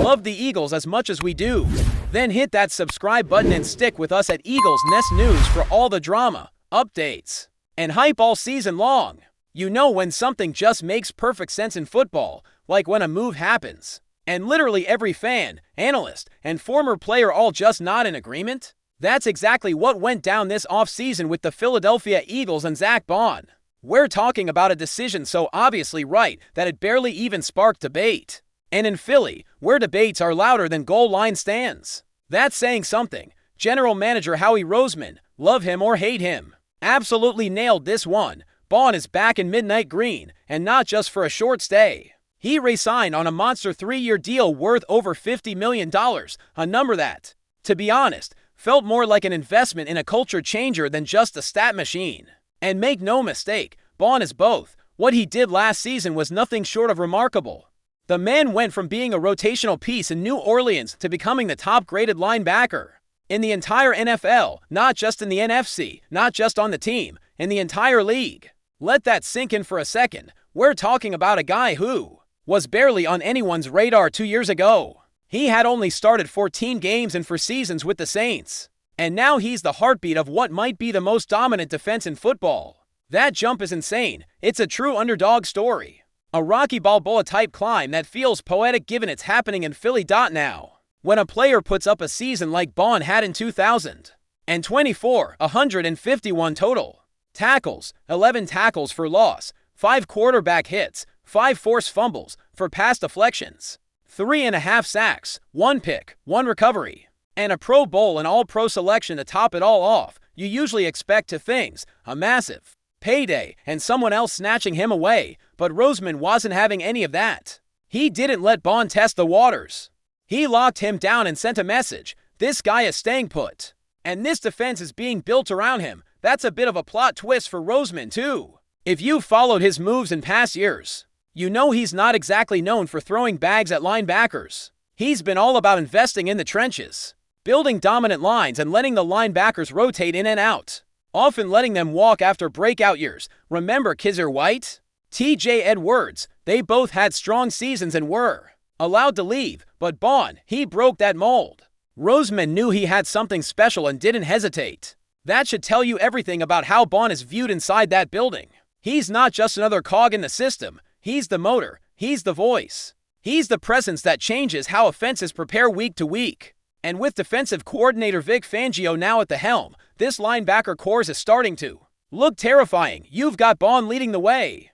love the Eagles as much as we do, then hit that subscribe button and stick with us at Eagles Nest News for all the drama, updates, and hype all season long. You know when something just makes perfect sense in football, like when a move happens, and literally every fan, analyst, and former player all just nod in agreement? That's exactly what went down this offseason with the Philadelphia Eagles and Zack Baun. We're talking about a decision so obviously right that it barely even sparked debate. And in Philly, where debates are louder than goal line stands. That's saying something. General Manager Howie Roseman, love him or hate him, absolutely nailed this one. Baun is back in Midnight Green, and not just for a short stay. He re-signed on a monster 3-year deal worth over $50 million, a number that, to be honest, felt more like an investment in a culture changer than just a stat machine. And make no mistake, Baun is both. What he did last season was nothing short of remarkable. The man went from being a rotational piece in New Orleans to becoming the top-graded linebacker in the entire NFL, not just in the NFC, not just on the team, in the entire league. Let that sink in for a second. We're talking about a guy who was barely on anyone's radar 2 years ago. He had only started 14 games and 4 seasons with the Saints. And now he's the heartbeat of what might be the most dominant defense in football. That jump is insane. It's a true underdog story. A Rocky Balboa-type climb that feels poetic given it's happening in Philly. Now, when a player puts up a season like Baun had in 2024, 151 total tackles, 11 tackles for loss, 5 quarterback hits, 5 forced fumbles for pass deflections, 3.5 sacks, 1 pick, 1 recovery, and a Pro Bowl and All-Pro selection to top it all off, you usually expect 2 things: a massive payday and someone else snatching him away, but Roseman wasn't having any of that. He didn't let Baun test the waters. He locked him down and sent a message: this guy is staying put, and this defense is being built around him. That's a bit of a plot twist for Roseman too. If you've followed his moves in past years, you know he's not exactly known for throwing bags at linebackers. He's been all about investing in the trenches, building dominant lines and letting the linebackers rotate in and out, often letting them walk after breakout years. Remember Kizzer White? TJ Edwards, they both had strong seasons and were allowed to leave, but Baun, he broke that mold. Roseman knew he had something special and didn't hesitate. That should tell you everything about how Baun is viewed inside that building. He's not just another cog in the system. He's the motor. He's the voice. He's the presence that changes how offenses prepare week to week. And with defensive coordinator Vic Fangio now at the helm, this linebacker corps is starting to look terrifying. You've got Baun leading the way.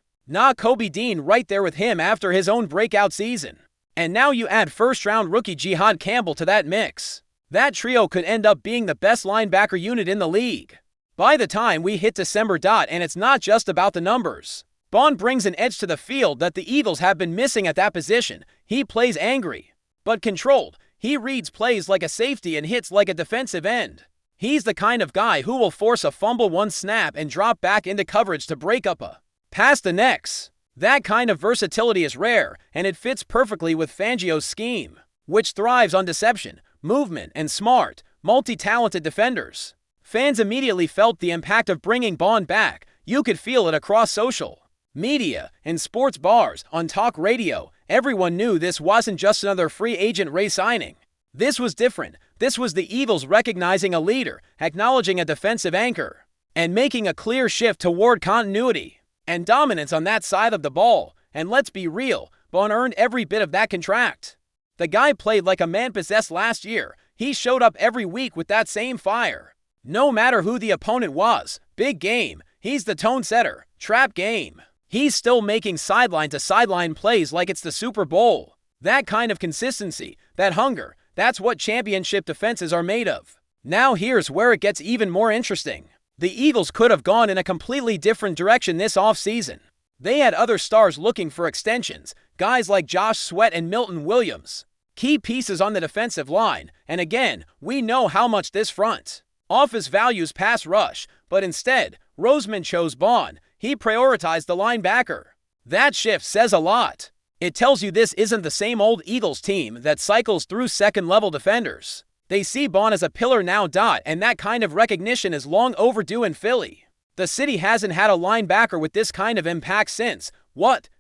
Kobe Dean right there with him after his own breakout season. And now you add first-round rookie Jihad Campbell to that mix. That trio could end up being the best linebacker unit in the league by the time we hit December. And it's not just about the numbers. Baun brings an edge to the field that the Eagles have been missing at that position. He plays angry, but controlled. He reads plays like a safety and hits like a defensive end. He's the kind of guy who will force a fumble one snap and drop back into coverage to break up a pass the next. That kind of versatility is rare, and it fits perfectly with Fangio's scheme, which thrives on deception, movement, and smart, multi-talented defenders. Fans immediately felt the impact of bringing Baun back. You could feel it across social media, in sports bars, on talk radio. Everyone knew this wasn't just another free agent re-signing. This was different. This was the Eagles recognizing a leader, acknowledging a defensive anchor, and making a clear shift toward continuity and dominance on that side of the ball. And let's be real, Baun earned every bit of that contract. The guy played like a man possessed last year. He showed up every week with that same fire. No matter who the opponent was, big game, he's the tone setter, trap game. He's still making sideline-to-sideline plays like it's the Super Bowl. That kind of consistency, that hunger, that's what championship defenses are made of. Now here's where it gets even more interesting. The Eagles could have gone in a completely different direction this offseason. They had other stars looking for extensions, guys like Josh Sweat and Milton Williams, key pieces on the defensive line, and again, we know how much this front office values pass rush, but instead, Roseman chose Baun. He prioritized the linebacker. That shift says a lot. It tells you this isn't the same old Eagles team that cycles through second-level defenders. They see Baun as a pillar now. And that kind of recognition is long overdue in Philly. The city hasn't had a linebacker with this kind of impact since,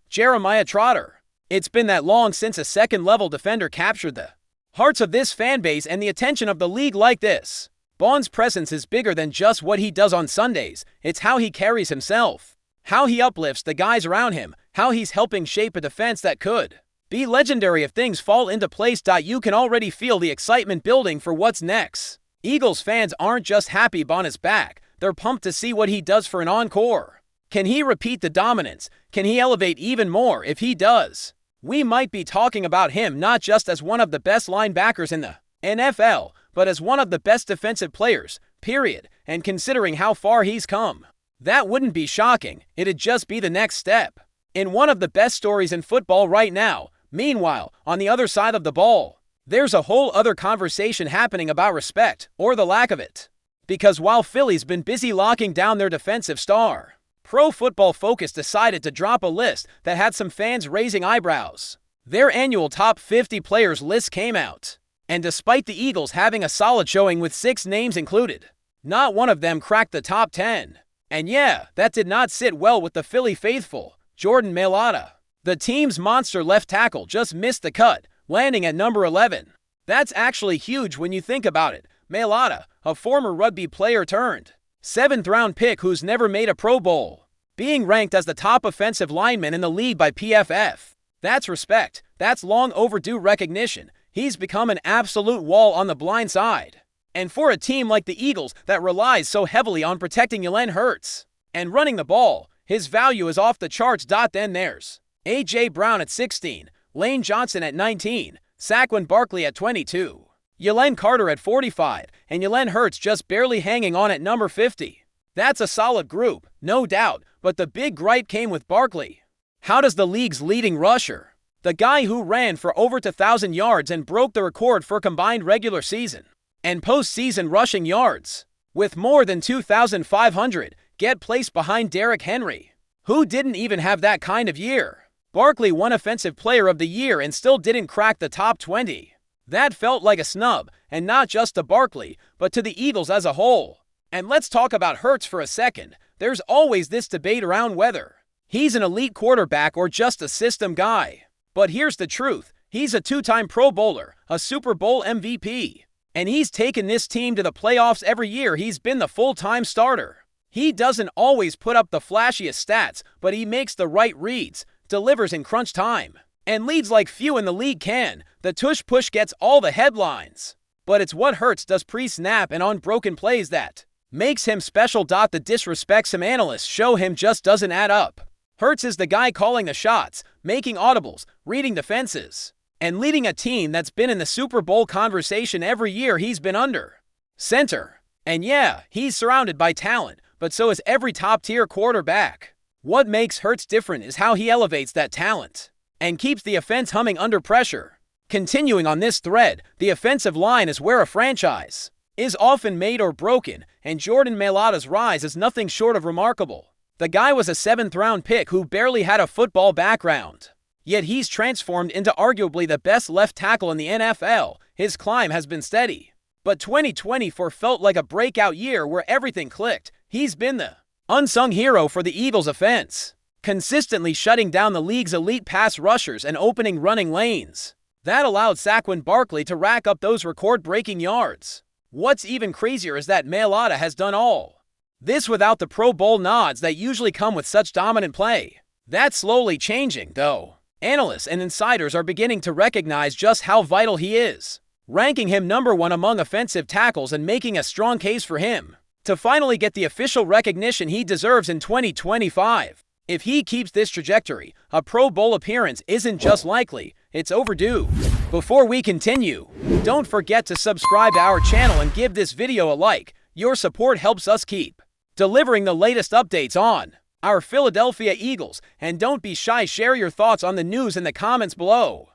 Jeremiah Trotter. It's been that long since a second-level defender captured the hearts of this fan base and the attention of the league like this. Bond's presence is bigger than just what he does on Sundays. It's how he carries himself, how he uplifts the guys around him, how he's helping shape a defense that could be legendary if things fall into place. You can already feel the excitement building for what's next. Eagles fans aren't just happy Bond is back, they're pumped to see what he does for an encore. Can he repeat the dominance? Can he elevate even more? If he does, we might be talking about him not just as one of the best linebackers in the NFL, but as one of the best defensive players, period. And considering how far he's come, that wouldn't be shocking. It'd just be the next step in one of the best stories in football right now. Meanwhile, on the other side of the ball, there's a whole other conversation happening about respect, or the lack of it. Because while Philly's been busy locking down their defensive star, Pro Football Focus decided to drop a list that had some fans raising eyebrows. Their annual top 50 players list came out, and despite the Eagles having a solid showing with 6 names included, not one of them cracked the top 10. And yeah, that did not sit well with the Philly faithful. Jordan Mailata, the team's monster left tackle, just missed the cut, landing at number 11. That's actually huge when you think about it. Mailata, a former rugby player turned 7th-round pick who's never made a Pro Bowl, being ranked as the top offensive lineman in the league by PFF. That's respect. That's long overdue recognition. He's become an absolute wall on the blind side. And for a team like the Eagles that relies so heavily on protecting Jalen Hurts and running the ball, his value is off the charts. Then there's A.J. Brown at 16, Lane Johnson at 19, Saquon Barkley at 22, Jalen Carter at 45, and Jalen Hurts just barely hanging on at number 50. That's a solid group, no doubt, but the big gripe came with Barkley. How does the league's leading rusher, the guy who ran for over 1,000 yards and broke the record for combined regular season and postseason rushing yards, with more than 2,500, get placed behind Derrick Henry, who didn't even have that kind of year? Barkley won Offensive Player of the Year and still didn't crack the top 20. That felt like a snub, and not just to Barkley, but to the Eagles as a whole. And let's talk about Hurts for a second. There's always this debate around whether he's an elite quarterback or just a system guy. But here's the truth. He's a 2-time Pro Bowler, a Super Bowl MVP, and he's taken this team to the playoffs every year he's been the full-time starter. He doesn't always put up the flashiest stats, but he makes the right reads, delivers in crunch time, and leads like few in the league can. The tush-push gets all the headlines, but it's what Hurts does pre-snap and on broken plays that makes him special. The disrespect some analysts show him just doesn't add up. Hurts is the guy calling the shots, making audibles, reading defenses, and leading a team that's been in the Super Bowl conversation every year he's been under center. And yeah, he's surrounded by talent, but so is every top-tier quarterback. What makes Hurts different is how he elevates that talent and keeps the offense humming under pressure. Continuing on this thread, the offensive line is where a franchise is often made or broken, and Jordan Mailata's rise is nothing short of remarkable. The guy was a 7th-round pick who barely had a football background, yet he's transformed into arguably the best left tackle in the NFL. His climb has been steady, but 2024 felt like a breakout year where everything clicked. He's been the unsung hero for the Eagles' offense, consistently shutting down the league's elite pass rushers and opening running lanes. That allowed Saquon Barkley to rack up those record-breaking yards. What's even crazier is that Mailata has done all this without the Pro Bowl nods that usually come with such dominant play. That's slowly changing, though. Analysts and insiders are beginning to recognize just how vital he is, ranking him number 1 among offensive tackles and making a strong case for him to finally get the official recognition he deserves in 2025. If he keeps this trajectory, a Pro Bowl appearance isn't just likely, it's overdue. Before we continue, don't forget to subscribe to our channel and give this video a like. Your support helps us keep delivering the latest updates on our Philadelphia Eagles, and don't be shy, share your thoughts on the news in the comments below.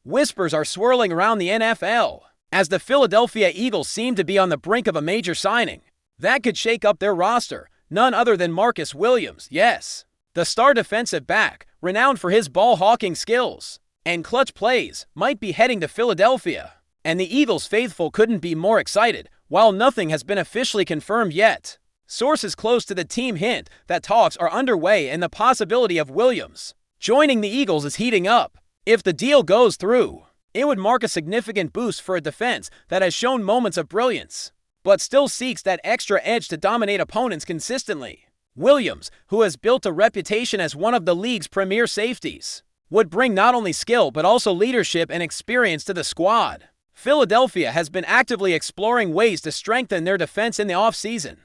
Whispers are swirling around the NFL as the Philadelphia Eagles seem to be on the brink of a major signing that could shake up their roster. None other than Marcus Williams, yes, the star defensive back, renowned for his ball-hawking skills and clutch plays, might be heading to Philadelphia. And the Eagles faithful couldn't be more excited. While nothing has been officially confirmed yet, sources close to the team hint that talks are underway and the possibility of Williams joining the Eagles is heating up. If the deal goes through, it would mark a significant boost for a defense that has shown moments of brilliance, but still seeks that extra edge to dominate opponents consistently. Williams, who has built a reputation as one of the league's premier safeties, would bring not only skill but also leadership and experience to the squad. Philadelphia has been actively exploring ways to strengthen their defense in the offseason,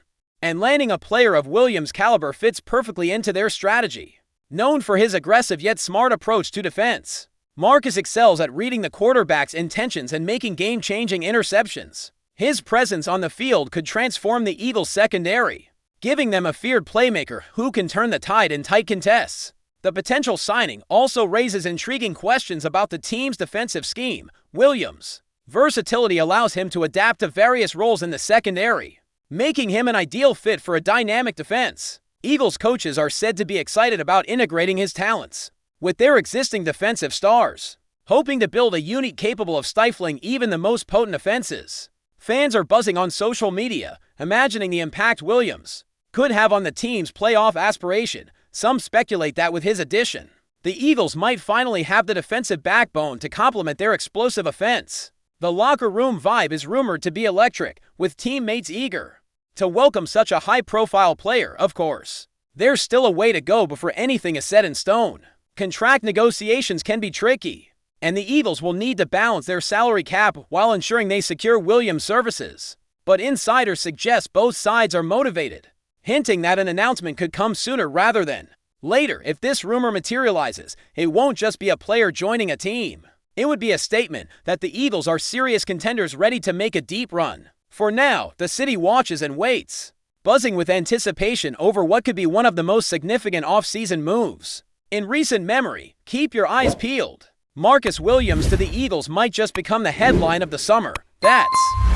and landing a player of Williams' caliber fits perfectly into their strategy. Known for his aggressive yet smart approach to defense, Marcus excels at reading the quarterback's intentions and making game-changing interceptions. His presence on the field could transform the Eagles' secondary, giving them a feared playmaker who can turn the tide in tight contests. The potential signing also raises intriguing questions about the team's defensive scheme. Williams' versatility allows him to adapt to various roles in the secondary, making him an ideal fit for a dynamic defense. Eagles coaches are said to be excited about integrating his talents with their existing defensive stars, hoping to build a unit capable of stifling even the most potent offenses. Fans are buzzing on social media, imagining the impact Williams could have on the team's playoff aspiration. Some speculate that with his addition, the Eagles might finally have the defensive backbone to complement their explosive offense. The locker room vibe is rumored to be electric, with teammates eager to welcome such a high-profile player. Of course, there's still a way to go before anything is set in stone. Contract negotiations can be tricky, and the Eagles will need to balance their salary cap while ensuring they secure Williams' services. But insiders suggest both sides are motivated, hinting that an announcement could come sooner rather than later. If this rumor materializes, it won't just be a player joining a team. It would be a statement that the Eagles are serious contenders ready to make a deep run. For now, the city watches and waits, buzzing with anticipation over what could be one of the most significant offseason moves in recent memory. Keep your eyes peeled. Marcus Williams to the Eagles might just become the headline of the summer. That's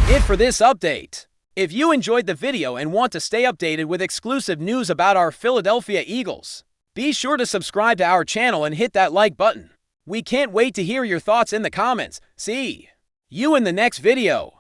it for this update. If you enjoyed the video and want to stay updated with exclusive news about our Philadelphia Eagles, be sure to subscribe to our channel and hit that like button. We can't wait to hear your thoughts in the comments. See you in the next video.